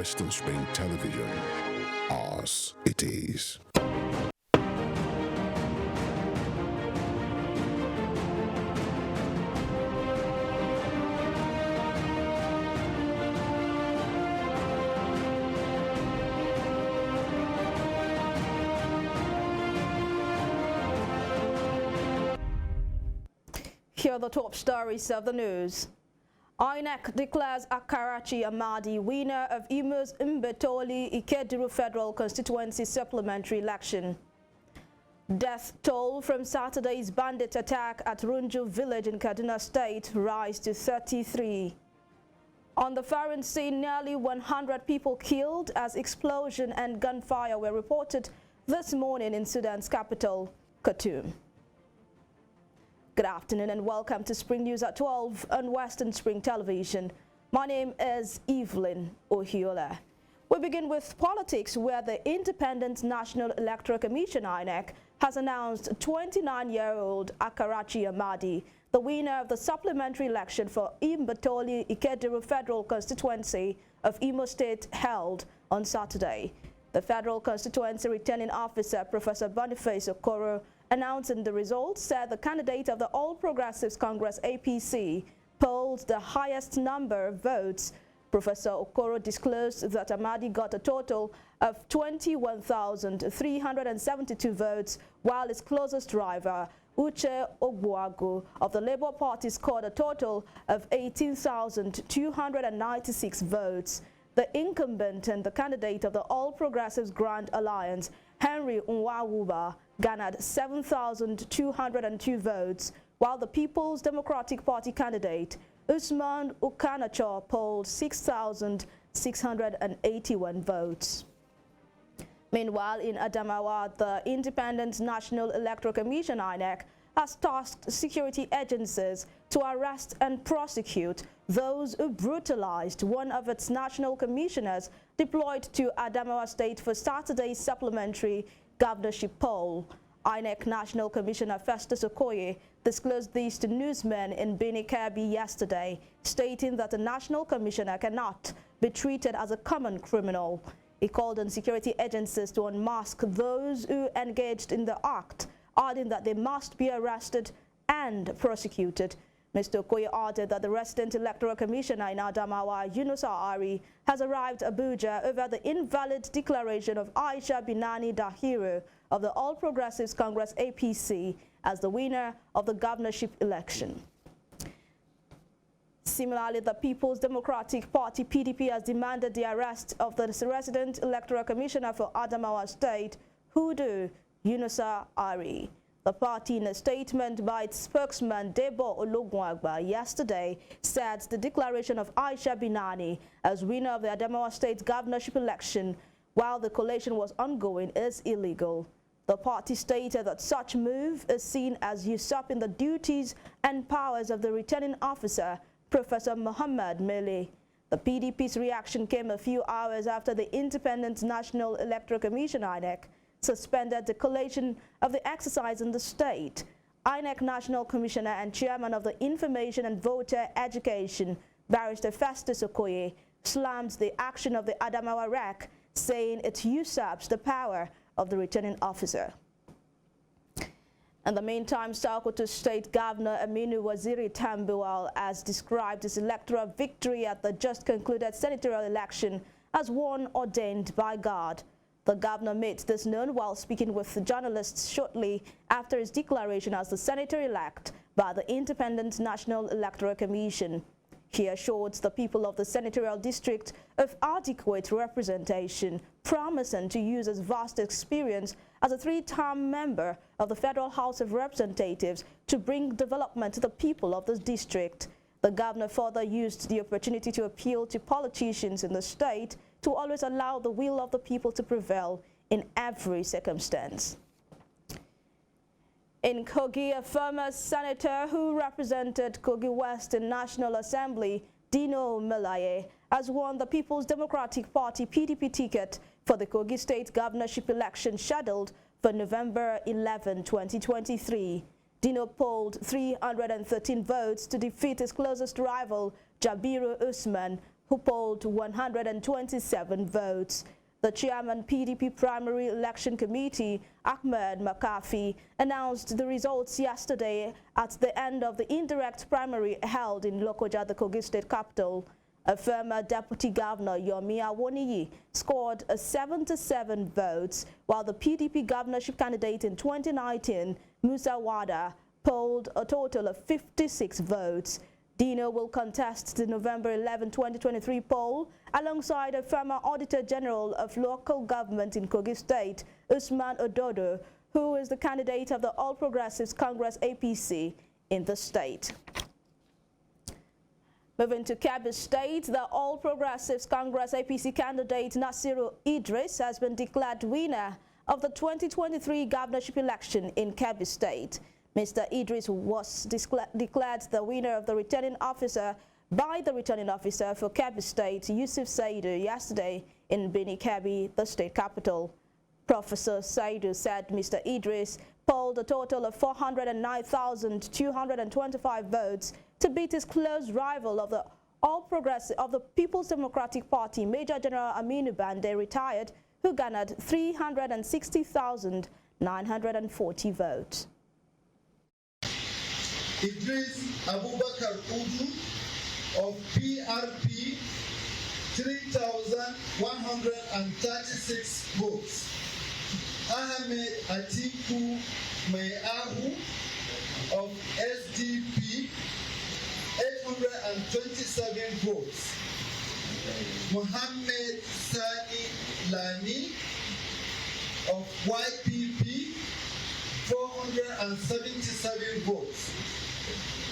Western Spring Television. Ours it is. Here are the top stories of the news. INEC declares Akarachi Amadi winner of Imo's Mbetoli Ikeduru Federal Constituency Supplementary Election. Death toll from Saturday's bandit attack at Runju village in Kaduna State rise to 33. On the foreign scene, nearly 100 people killed as explosion and gunfire were reported this morning in Sudan's capital, Khartoum. Good afternoon and welcome to Spring News at 12 on Western Spring Television. My name is Evelyn Ohiola. We begin with politics, where the Independent National Electoral Commission INEC has announced 29-year-old Akarachi Amadi the winner of the supplementary election for Mbetoli Ikeduru Federal Constituency of Imo State held on Saturday. The Federal Constituency Returning Officer, Professor Boniface Okoro, announcing the results, said the candidate of the All Progressives Congress APC polled the highest number of votes. Professor Okoro disclosed that Amadi got a total of 21,372 votes, while his closest rival, Uche Ogbuagu of the Labour Party, scored a total of 18,296 votes. The incumbent and the candidate of the All Progressives Grand Alliance, Henry Nwawuba, garnered 7,202 votes, while the People's Democratic Party candidate, Usman Ukanacho, polled 6,681 votes. Meanwhile, in Adamawa, the Independent National Electoral Commission INEC has tasked security agencies to arrest and prosecute those who brutalized one of its national commissioners deployed to Adamawa State for Saturday's supplementary governorship poll. INEC National Commissioner Festus Okoye disclosed this to newsmen in Bini Kirby yesterday, stating that the National Commissioner cannot be treated as a common criminal. He called on security agencies to unmask those who engaged in the act, adding that they must be arrested and prosecuted. Mr. Okoye added that the resident electoral commissioner in Adamawa, Yunusa Ari, has arrived Abuja over the invalid declaration of Aisha Binani Dahiru of the All Progressives Congress APC as the winner of the governorship election. Similarly, the People's Democratic Party PDP has demanded the arrest of the resident electoral commissioner for Adamawa State, Hudu Yunusa Ari. The party, in a statement by its spokesman Debo Ologunagba yesterday, said the declaration of Aisha Binani as winner of the Adamawa State governorship election while the collation was ongoing is illegal. The party stated that such move is seen as usurping the duties and powers of the returning officer, Professor Muhammad Mele. The PDP's reaction came a few hours after the Independent National Electoral Commission INEC suspended the collation of the exercise in the state. INEC National Commissioner and Chairman of the Information and Voter Education, Barrister Festus Okoye, slammed the action of the Adamawa REC, saying it usurps the power of the returning officer. In the meantime, Sokoto State Governor Aminu Waziri Tambuwal has described his electoral victory at the just concluded senatorial election as one ordained by God. The governor made this known while speaking with journalists shortly after his declaration as the senator-elect by the Independent National Electoral Commission. He assured the people of the senatorial district of adequate representation, promising to use his vast experience as a three-term member of the Federal House of Representatives to bring development to the people of this district. The governor further used the opportunity to appeal to politicians in the state to always allow the will of the people to prevail in every circumstance. In Kogi, a former senator who represented Kogi West in National Assembly, Dino Melaye, has won the People's Democratic Party PDP ticket for the Kogi State governorship election scheduled for November 11, 2023. Dino polled 313 votes to defeat his closest rival, Jabiru Usman, who polled 127 votes. The chairman PDP Primary Election Committee, Ahmed McCarthy, announced the results yesterday at the end of the indirect primary held in Lokoja, the Kogi State capital. A former Deputy Governor, Yomi Awoniyi, scored 77 votes, while the PDP governorship candidate in 2019, Musa Wada, polled a total of 56 votes. Dino will contest the November 11, 2023 poll alongside a former Auditor General of Local Government in Kogi State, Usman Ododo, who is the candidate of the All Progressives Congress APC in the state. Moving to Kebbi State, the All Progressives Congress APC candidate Nasiru Idris has been declared winner of the 2023 governorship election in Kebbi State. Mr. Idris was declared the winner of the returning officer by the returning officer for Kebbi State, Yusuf Saidu, yesterday in Bini Kebbi, the state capital. Professor Saidu said Mr. Idris polled a total of 409,225 votes to beat his close rival of the People's Democratic Party, Major General Aminu Bande, retired, who garnered 360,940 votes. Idris Abubakar Udu of PRP, 3,136 votes. Ahmed Atiku Meahu of SDP, 827 votes. Mohammed Sani Lani of YPP, 477 votes.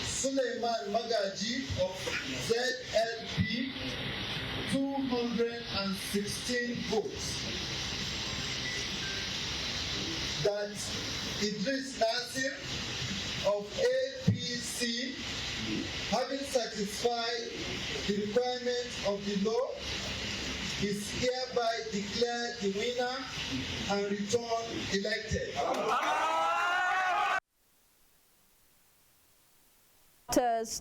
Suleiman Magaji of ZLP, 216 votes. That Idris Nasir of APC, having satisfied the requirements of the law, is hereby declared the winner and returned elected.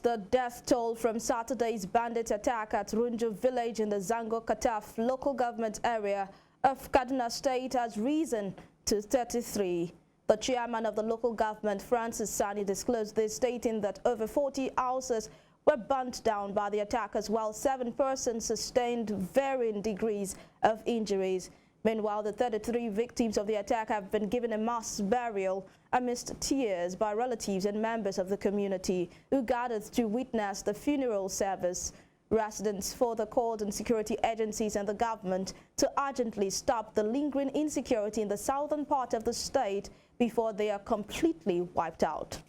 The death toll from Saturday's bandit attack at Runju village in the Zango Kataf local government area of Kaduna State has risen to 33. The chairman of the local government, Francis Sani, disclosed this, stating that over 40 houses were burnt down by the attackers, while 7 persons sustained varying degrees of injuries. Meanwhile, the 33 victims of the attack have been given a mass burial amidst tears by relatives and members of the community who gathered to witness the funeral service. Residents further called on security agencies and the government to urgently stop the lingering insecurity in the southern part of the state before they are completely wiped out.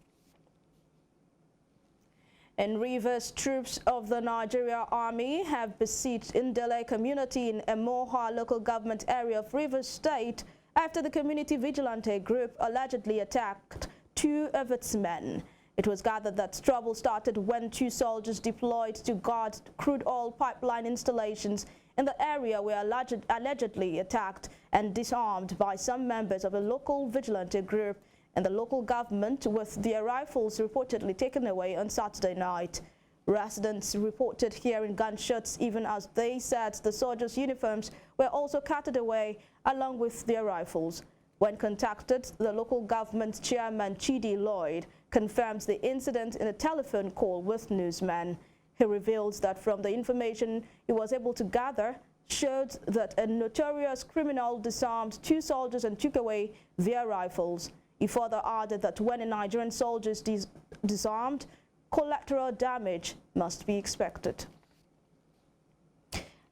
In Rivers, troops of the Nigeria Army have besieged Ndele community in Emoha local government area of Rivers State after the community vigilante group allegedly attacked 2 of its men. It was gathered that trouble started when 2 soldiers deployed to guard crude oil pipeline installations in the area were allegedly attacked and disarmed by some members of a local vigilante group, and the local government with their rifles reportedly taken away on Saturday night. Residents reported hearing gunshots even as they said the soldiers' uniforms were also carted away along with their rifles. When contacted, the local government chairman Chidi Lloyd confirms the incident in a telephone call with newsmen. He reveals that from the information he was able to gather showed that a notorious criminal disarmed 2 soldiers and took away their rifles. He further added that when a Nigerian soldier is disarmed, collateral damage must be expected.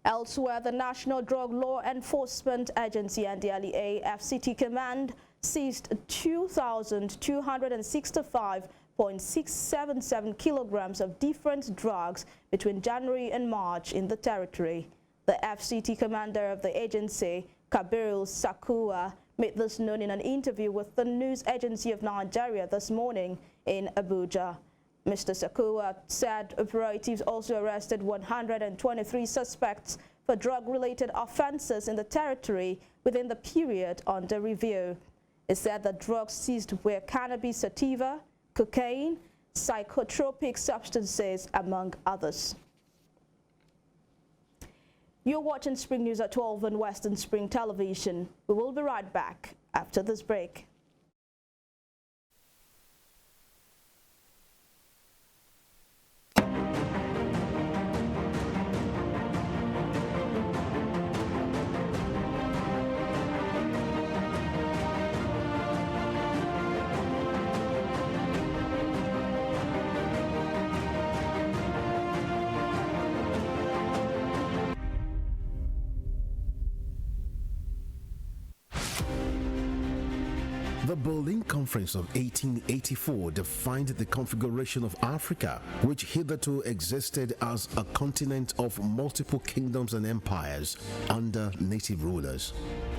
Elsewhere, the National Drug Law Enforcement Agency NDLEA FCT Command seized 2,265.677 kilograms of different drugs between January and March in the territory. The FCT commander of the agency, Kabirul Sakua, made this known in an interview with the News Agency of Nigeria this morning in Abuja. Mr. Sakua said operatives also arrested 123 suspects for drug-related offenses in the territory within the period under review. It said the drugs seized were cannabis sativa, cocaine, psychotropic substances, among others. You're watching Spring News at 12 on Western Spring Television. We will be right back after this break. The Berlin Conference of 1884 defined the configuration of Africa, which hitherto existed as a continent of multiple kingdoms and empires under native rulers.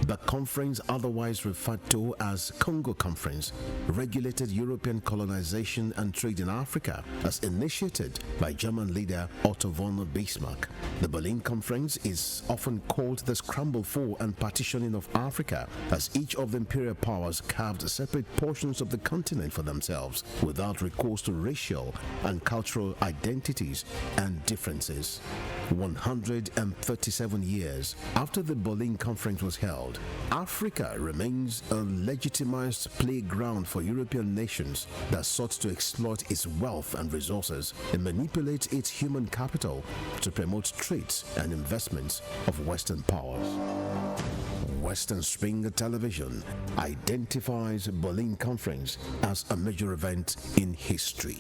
The conference, otherwise referred to as Congo Conference, regulated European colonization and trade in Africa as initiated by German leader Otto von Bismarck. The Berlin Conference is often called the scramble for and partitioning of Africa, as each of the imperial powers carved separate portions of the continent for themselves without recourse to racial and cultural identities and differences. 137 years after the Berlin Conference was held, Africa remains a legitimized playground for European nations that sought to exploit its wealth and resources and manipulate its human capital to promote trades and investments of Western powers. Western Spring Television identifies Berlin Conference as a major event in history.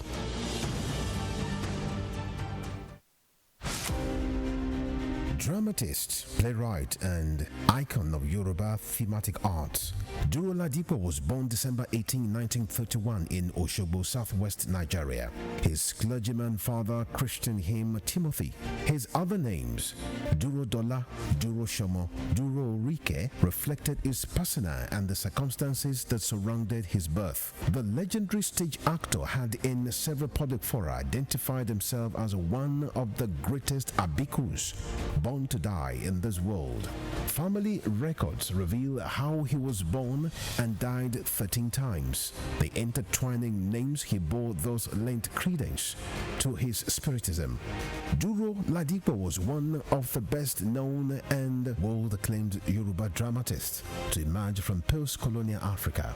Dramatist, playwright, and icon of Yoruba thematic arts, Duro Ladipo was born December 18, 1931 in Osogbo, southwest Nigeria. His clergyman father christened him Timothy. His other names, Duro Dola, Duro Shomo, Duro Rike, reflected his persona and the circumstances that surrounded his birth. The legendary stage actor had in several public fora identified himself as one of the greatest abikus born to die in this world. Family records reveal how he was born and died 13 times. The intertwining names he bore thus lent credence to his spiritism. Duro Ladipo was one of the best known and world-acclaimed Yoruba dramatists to emerge from post-colonial Africa.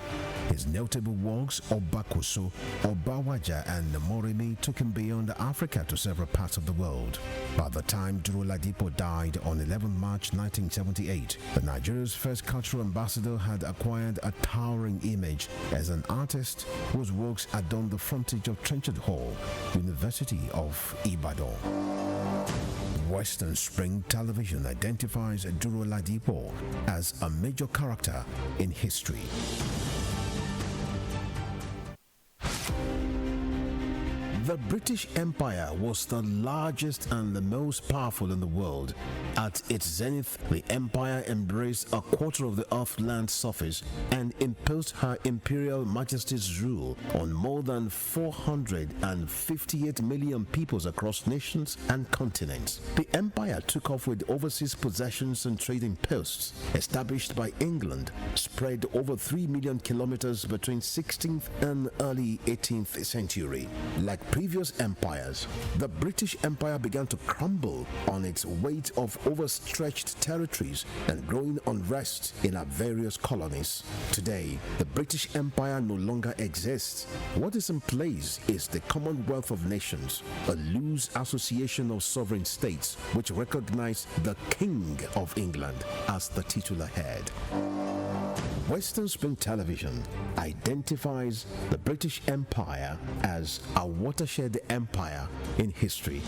His notable works, Obakoso, Obawaja, and Moremi, took him beyond Africa to several parts of the world. By the time Duro Ladipo died on 11 March 1978, the Nigeria's first cultural ambassador had acquired a towering image as an artist whose works adorned the frontage of Trenchard Hall, University of Ibadan. Western Spring Television identifies Duro Ladipo as a major character in history. The British Empire was the largest and the most powerful in the world. At its zenith, the empire embraced a quarter of the Earth's land surface and imposed her imperial majesty's rule on more than 458 million peoples across nations and continents. The empire took off with overseas possessions and trading posts established by England, spread over 3 million kilometers between 16th and early 18th century. Like previous empires, the British Empire began to crumble on its weight of overstretched territories and growing unrest in our various colonies. Today, the British Empire no longer exists. What is in place is the Commonwealth of Nations, a loose association of sovereign states which recognize the King of England as the titular head. Western Spring Television identifies the British Empire as a watershed empire in history.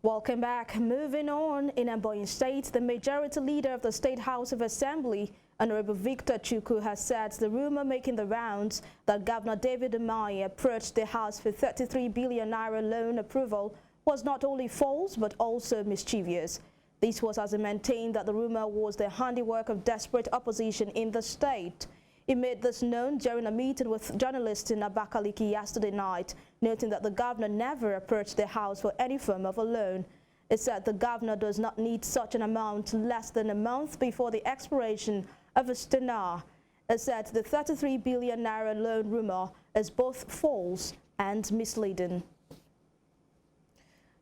Welcome back. Moving on, in Ebonyi State, the majority leader of the State House of Assembly, Honorable Victor Chukwu, has said the rumor making the rounds that Governor David Umahi approached the House for 33 billion naira loan approval was not only false but also mischievous. This was as he maintained that the rumor was the handiwork of desperate opposition in the state. He made this known during a meeting with journalists in Abakaliki yesterday night, noting that the governor never approached the house for any form of a loan. It said the governor does not need such an amount less than a month before the expiration of his tenure. It said the 33 billion naira loan rumor is both false and misleading.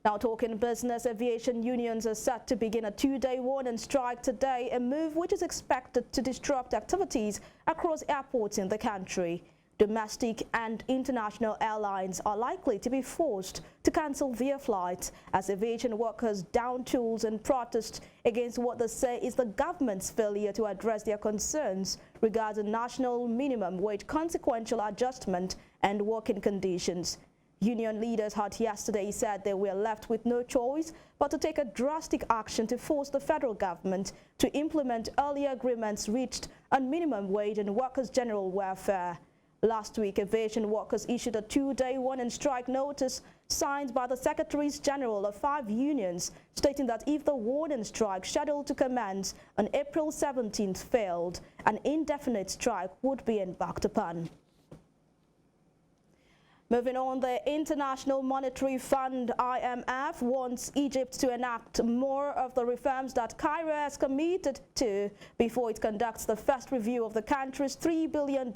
Now talking business, aviation unions are set to begin a two-day warning strike today, a move which is expected to disrupt activities across airports in the country. Domestic and international airlines are likely to be forced to cancel their flights as aviation workers down tools and protest against what they say is the government's failure to address their concerns regarding national minimum wage, consequential adjustment and working conditions. Union leaders had yesterday said they were left with no choice but to take a drastic action to force the federal government to implement earlier agreements reached on minimum wage and workers' general welfare. Last week, aviation workers issued a two-day warning strike notice signed by the Secretaries General of 5 unions, stating that if the warning strike scheduled to commence on April 17th failed, an indefinite strike would be embarked upon. Moving on, the International Monetary Fund, IMF, wants Egypt to enact more of the reforms that Cairo has committed to before it conducts the first review of the country's $3 billion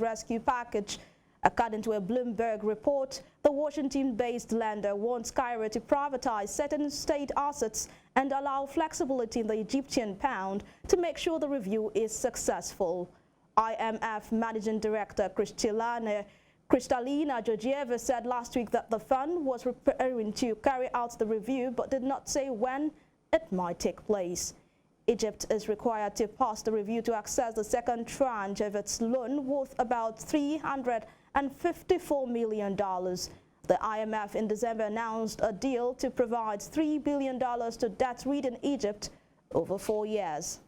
rescue package. According to a Bloomberg report, the Washington-based lender wants Cairo to privatize certain state assets and allow flexibility in the Egyptian pound to make sure the review is successful. IMF Managing Director Kristalina Georgieva said last week that the fund was preparing to carry out the review but did not say when it might take place. Egypt is required to pass the review to access the second tranche of its loan worth about $354 million. The IMF in December announced a deal to provide $3 billion to debt-ridden Egypt over 4 years.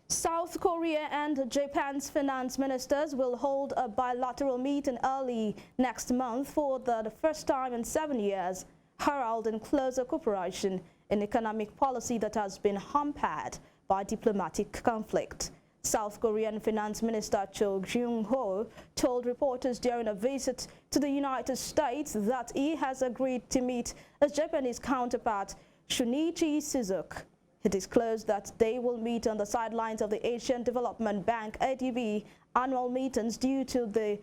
South Korea and Japan's finance ministers will hold a bilateral meeting early next month for the first time in 7 years, heralding closer cooperation in economic policy that has been hampered by diplomatic conflict. South Korean Finance Minister Cho Kyung-ho told reporters during a visit to the United States that he has agreed to meet his Japanese counterpart Shunichi Suzuki. He disclosed that they will meet on the sidelines of the Asian Development Bank ADB annual meetings due to the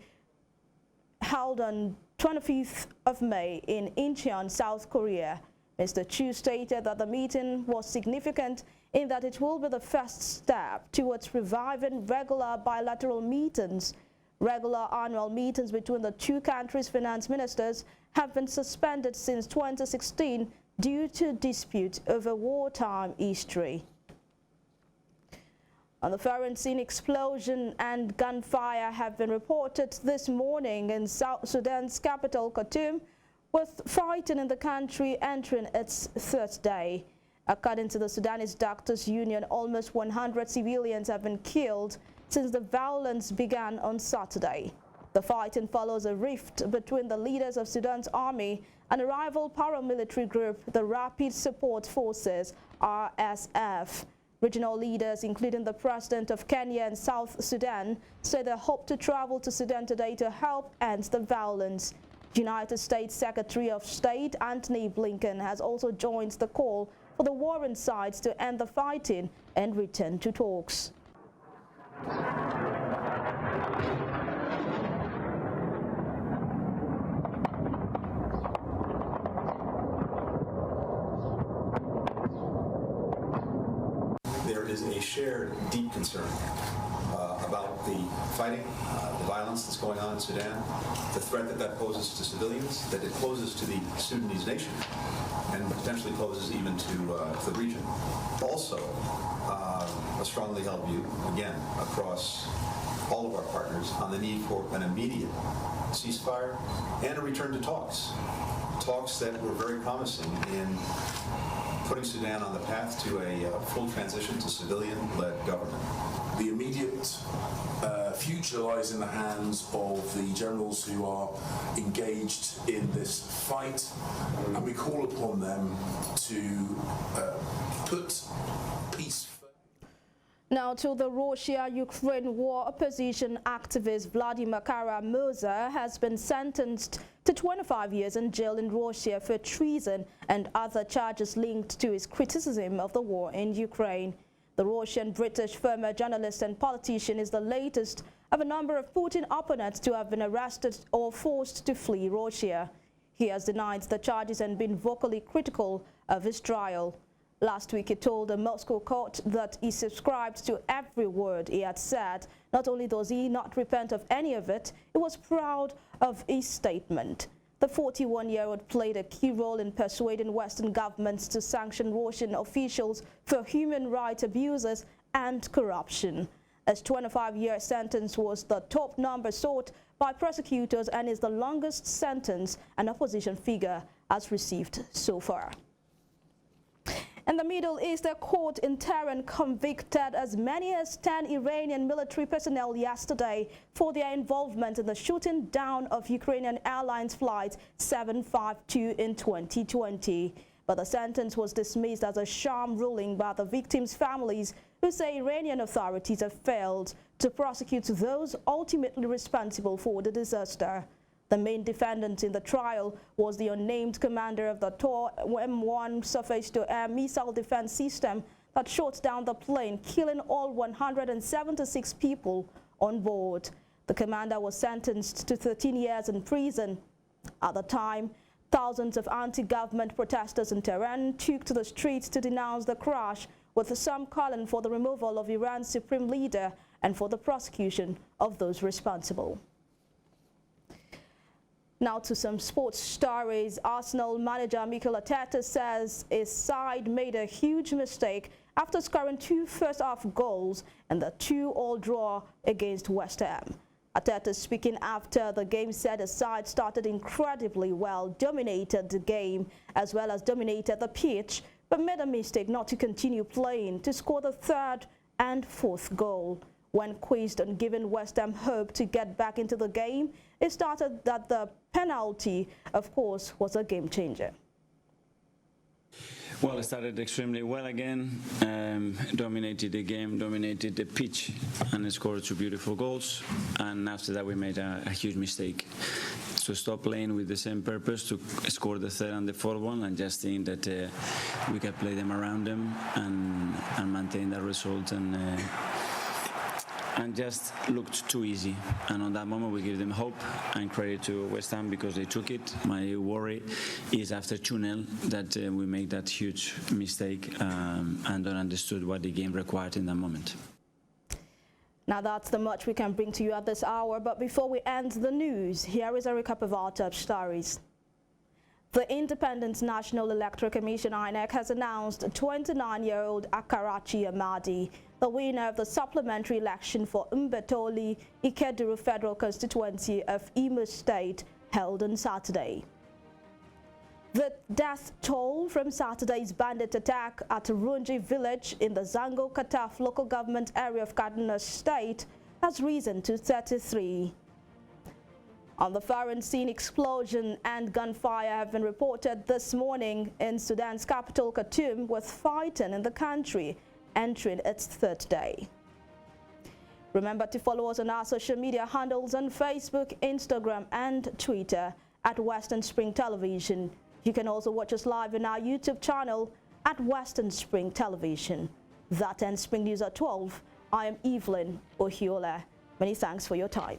held on 25th of May in Incheon, South Korea. Mr. Chu stated that the meeting was significant in that it will be the first step towards reviving regular bilateral meetings. Regular annual meetings between the two countries' finance ministers have been suspended since 2016 due to dispute over wartime history. On the foreign scene, explosion and gunfire have been reported this morning in South Sudan's capital, Khartoum, with fighting in the country entering its third day. According to the Sudanese Doctors Union, almost 100 civilians have been killed since the violence began on Saturday. The fighting follows a rift between the leaders of Sudan's army and a rival paramilitary group, the Rapid Support Forces, RSF. Regional leaders, including the President of Kenya and South Sudan, say they hope to travel to Sudan today to help end the violence. United States Secretary of State Antony Blinken has also joined the call for the warring sides to end the fighting and return to talks. There is a shared deep concern about the fighting, the violence that's going on in Sudan, the threat that that poses to civilians, that it poses to the Sudanese nation, and potentially poses even to the region. Also, a strongly held view, again, across all of our partners on the need for an immediate ceasefire and a return to talks. Talks that were very promising in putting Sudan on the path to a full transition to civilian-led government. The immediate future lies in the hands of the generals who are engaged in this fight, and we call upon them to put peace. Now to the Russia-Ukraine war, opposition activist Vladimir Kara-Murza has been sentenced to 25 years in jail in Russia for treason and other charges linked to his criticism of the war in Ukraine. The Russian-British former journalist and politician is the latest of a number of Putin opponents to have been arrested or forced to flee Russia. He has denied the charges and been vocally critical of his trial. Last week, he told a Moscow court that he subscribed to every word he had said. Not only does he not repent of any of it, he was proud of his statement. The 41-year-old played a key role in persuading Western governments to sanction Russian officials for human rights abuses and corruption. His 25-year sentence was the top number sought by prosecutors and is the longest sentence an opposition figure has received so far. In the Middle East, a court in Tehran convicted as many as 10 Iranian military personnel yesterday for their involvement in the shooting down of Ukrainian Airlines Flight 752 in 2020. But the sentence was dismissed as a sham ruling by the victims' families, who say Iranian authorities have failed to prosecute those ultimately responsible for the disaster. The main defendant in the trial was the unnamed commander of the Tor M1 surface-to-air missile defense system that shot down the plane, killing all 176 people on board. The commander was sentenced to 13 years in prison. At the time, thousands of anti-government protesters in Tehran took to the streets to denounce the crash, with some calling for the removal of Iran's supreme leader and for the prosecution of those responsible. Now to some sports stories. Arsenal manager Mikel Arteta says his side made a huge mistake after scoring 2 first-half goals in the 2-2 draw against West Ham. Arteta, speaking after the game, said his side started incredibly well, dominated the game as well as dominated the pitch, but made a mistake not to continue playing to score the 3rd and 4th goal. When quizzed on giving West Ham hope to get back into the game, it started that the penalty, of course, was a game changer. Well, it started extremely well again, dominated the game, dominated the pitch, and scored 2 beautiful goals. And after that, we made a huge mistake. So stop playing with the same purpose to score the 3rd and the 4th one, and just think that we can play them around them and maintain that result. And just looked too easy. And on that moment, we give them hope and credit to West Ham because they took it. My worry is after 2-0 that we make that huge mistake and don't understood what the game required in that moment. Now that's the much we can bring to you at this hour. But before we end the news, here is a recap of our top stories. The Independent National Electoral Commission, INEC, has announced 29-year-old Akarachi Amadi the winner of the supplementary election for Mbetoli Ikeduru Federal Constituency of Imo State, held on Saturday. The death toll from Saturday's bandit attack at Runji village in the Zango Kataf local government area of Kaduna State has risen to 33. On the foreign scene, explosion and gunfire have been reported this morning in Sudan's capital, Khartoum, with fighting in the country entering its 3rd day. Remember to follow us on our social media handles on Facebook, Instagram, and Twitter at Western Spring Television. You can also watch us live on our YouTube channel at Western Spring Television. That ends Spring News at 12. I am Evelyn Ohiola. Many thanks for your time.